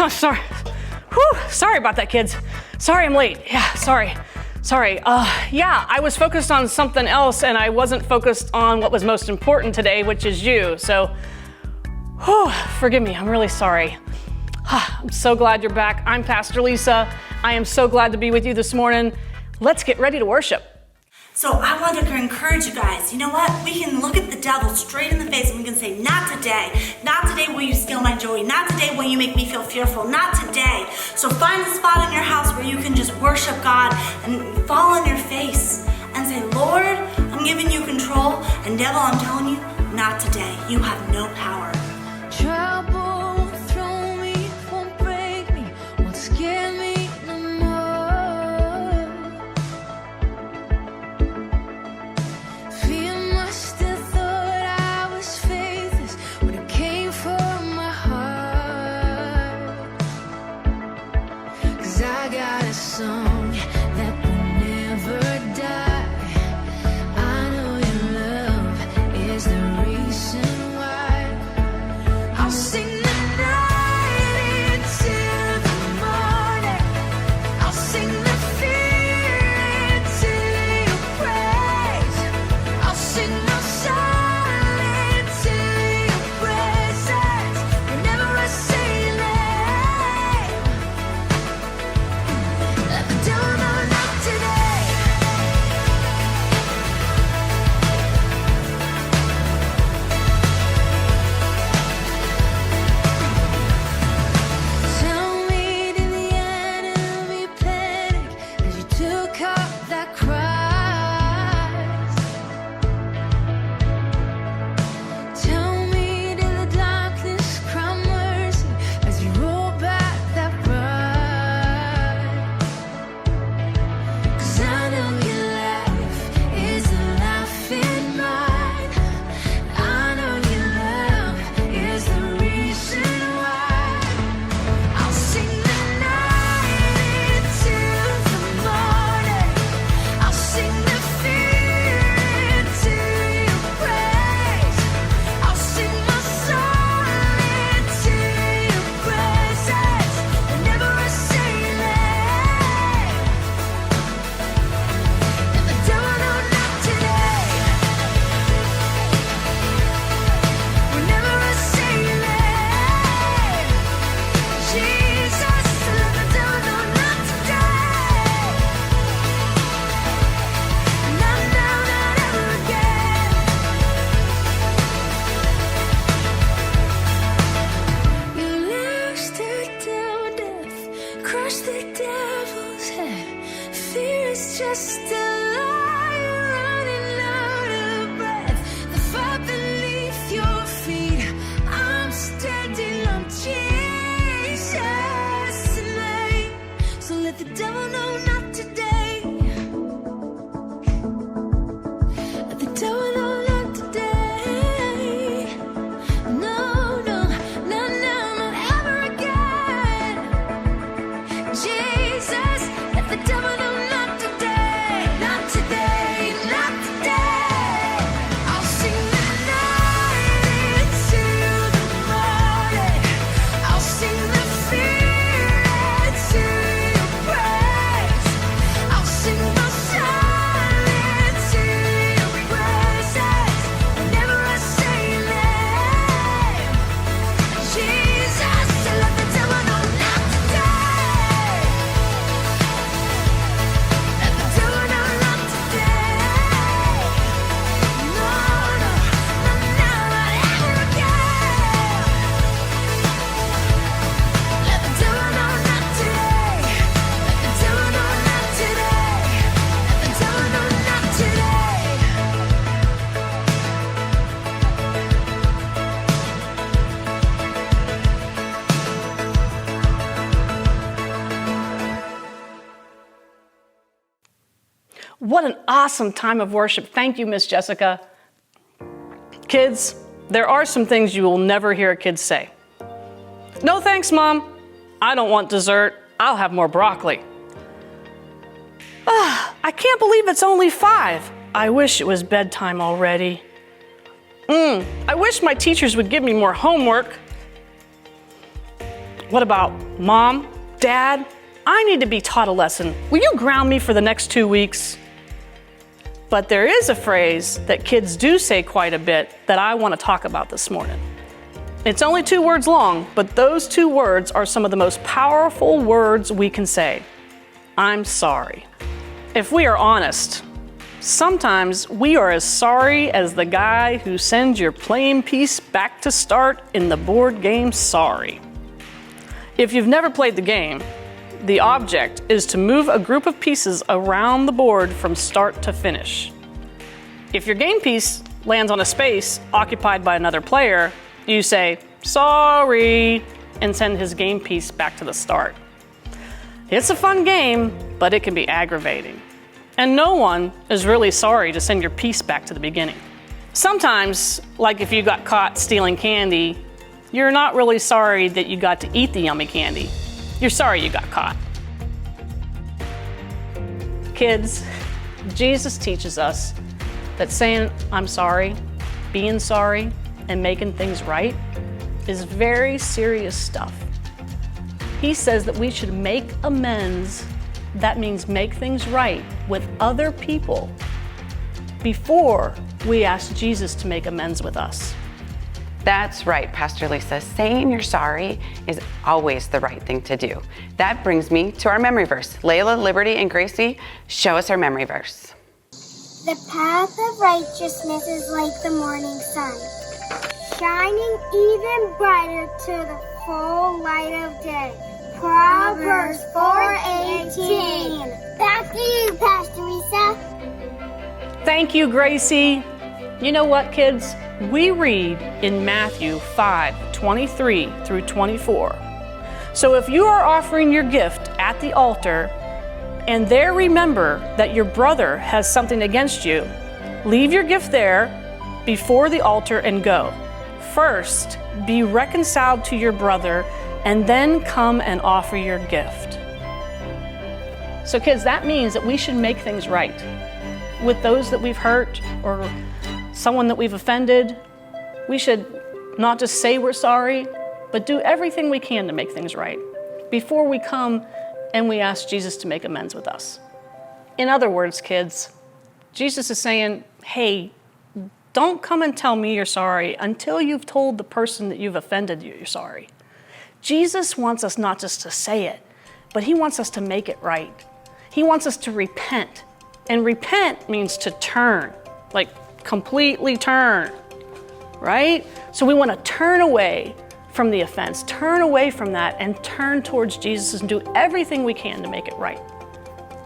I'm sorry. Whew, sorry about that, kids. Sorry I'm late. Yeah, sorry. Yeah, I was focused on something else and I wasn't focused on what was most important today, which is you. So, forgive me, I'm really sorry. I'm so glad you're back. I'm Pastor Lisa. I am so glad to be with you this morning. Let's get ready to worship. So I wanted to encourage you guys, you know what? We can look at the devil straight in the face and we can say, not today. Not today will you steal my joy. Not today will you make me feel fearful. Not today. So find a spot in your house where you can just worship God and fall on your face and say, Lord, I'm giving you control. And devil, I'm telling you, not today. You have no power. Trouble won't throw me, won't break me, won't scare me no more. Fear must have thought I was faithless when it came from my heart. 'Cause I got a song that will never die. I know your love is the reason why. I'll sing the night into the morning. I'll sing the fear into your praise. I'll sing my song into your presence. Whenever I say your name, let the devil know not today. Tell me, did the enemy panic as you took up that cross? Tell me, did the darkness cry mercy as you rolled back that rod? 'Cause I know your life is a life in mine. I know your love is the reason why. I'll sing the night into the morning. I'll sing the fear into your praise. I'll sing my song into your presence. Whenever I say your name, let the devil know not today. Whenever I say your name, Jesus, let the devil know not today. Not now, not ever again. You loosed it down death, crushed the devil's head. Fear is just a lie running out of breath. The fire beneath your feet, I'm standing on Jesus' name. So let the devil know not today. Let the devil know not today. No, no, no, no, not ever again. Jesus, let the devil know not today. Not today, not today. I'll sing the night into the morning. I'll sing the fear into your praise. I'll sing my song into your presence. Whenever I say your name, Jesus, let the devil know not today. Let the devil know not today. No, no, no, no, not ever again. Let the devil know not today. Let the devil know not today. Let the devil know not today. What an awesome time of worship. Thank you, Miss Jessica. Kids, there are some things you will never hear kids say. No thanks, Mom. I don't want dessert. I'll have more broccoli. I can't believe it's only 5. I wish it was bedtime already. I wish my teachers would give me more homework. What about, Mom, Dad, I need to be taught a lesson. Will you ground me for the next 2 weeks? But there is a phrase that kids do say quite a bit that I want to talk about this morning. It's only 2 words long, but those 2 words are some of the most powerful words we can say. I'm sorry. If we are honest, sometimes we are as sorry as the guy who sends your playing piece back to start in the board game Sorry. If you've never played the game, the object is to move a group of pieces around the board from start to finish. If your game piece lands on a space occupied by another player, you say, sorry, and send his game piece back to the start. It's a fun game, but it can be aggravating. And no one is really sorry to send your piece back to the beginning. Sometimes, like if you got caught stealing candy, you're not really sorry that you got to eat the yummy candy. You're sorry you got caught. Kids, Jesus teaches us that saying I'm sorry, being sorry, and making things right is very serious stuff. He says that we should make amends, that means make things right with other people before we ask Jesus to make amends with us. That's right, Pastor Lisa. Saying you're sorry is always the right thing to do. That brings me to our memory verse. Layla, Liberty, and Gracie, show us our memory verse. The path of righteousness is like the morning sun, shining even brighter to the full light of day. Proverbs 4:18. Back to you, Pastor Lisa. Thank you, Gracie. You know what, kids? We read in Matthew 5:23 through 24. So if you are offering your gift at the altar and there remember that your brother has something against you, leave your gift there before the altar and go. First, be reconciled to your brother and then come and offer your gift. So kids, that means that we should make things right with those that we've hurt or someone that we've offended. We should not just say we're sorry, but do everything we can to make things right before we come and we ask Jesus to make amends with us. In other words, kids, Jesus is saying, hey, don't come and tell me you're sorry until you've told the person that you've offended you're sorry. Jesus wants us not just to say it, but he wants us to make it right. He wants us to repent. And repent means to turn, like completely turn, right? So we want to turn away from the offense, turn away from that, and turn towards Jesus and do everything we can to make it right.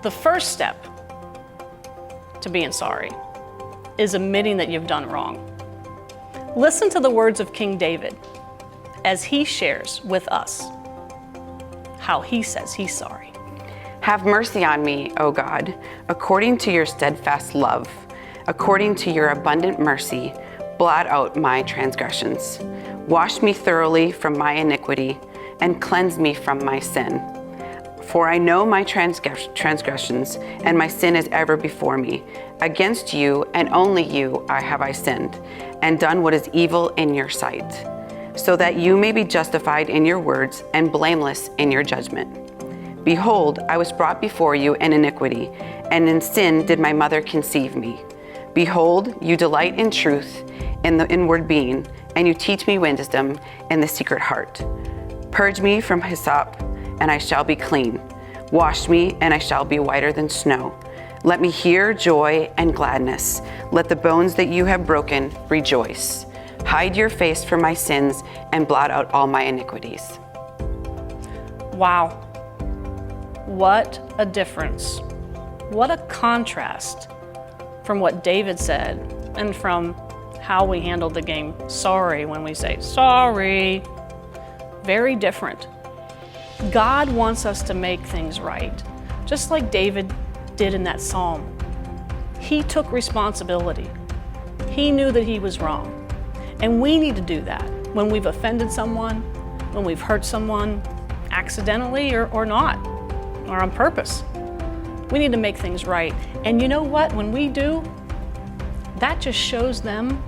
The first step to being sorry is admitting that you've done wrong. Listen to the words of King David as he shares with us how he says he's sorry. Have mercy on me, O God, according to your steadfast love. According to your abundant mercy, blot out my transgressions. Wash me thoroughly from my iniquity and cleanse me from my sin. For I know my transgressions, and my sin is ever before me. Against you and only you have I sinned, and done what is evil in your sight, so that you may be justified in your words and blameless in your judgment. Behold, I was brought before you in iniquity, and in sin did my mother conceive me. Behold, you delight in truth in the inward being, and you teach me wisdom in the secret heart. Purge me from hyssop, and I shall be clean. Wash me, and I shall be whiter than snow. Let me hear joy and gladness. Let the bones that you have broken rejoice. Hide your face from my sins and blot out all my iniquities. Wow. What a difference. What a contrast from what David said and from how we handled the game sorry when we say sorry. Very different. God wants us to make things right, just like David did in that psalm. He took responsibility. He knew that he was wrong. And we need to do that when we've offended someone, when we've hurt someone accidentally or not, or on purpose. We need to make things right. And you know what? When we do, that just shows them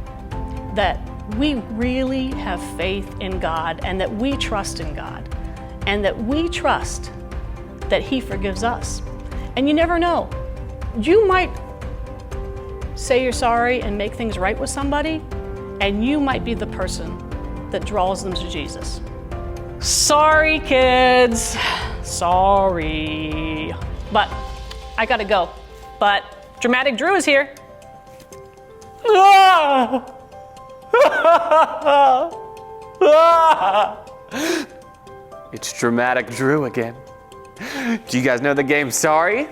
that we really have faith in God and that we trust in God. and that we trust that He forgives us. And you never know. You might say you're sorry and make things right with somebody, and you might be the person that draws them to Jesus. Sorry, kids. Sorry. But I gotta go. But Dramatic Drew is here. It's Dramatic Drew again. Do you guys know the game Sorry?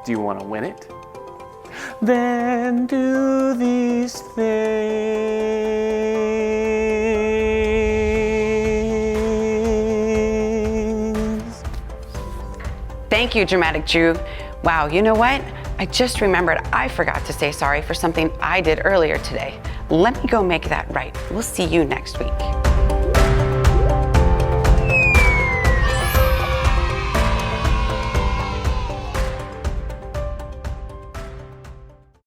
Do you want to win it? Then do these things. Thank you, Dramatic Drew. Wow, you know what? I just remembered I forgot to say sorry for something I did earlier today. Let me go make that right. We'll see you next week.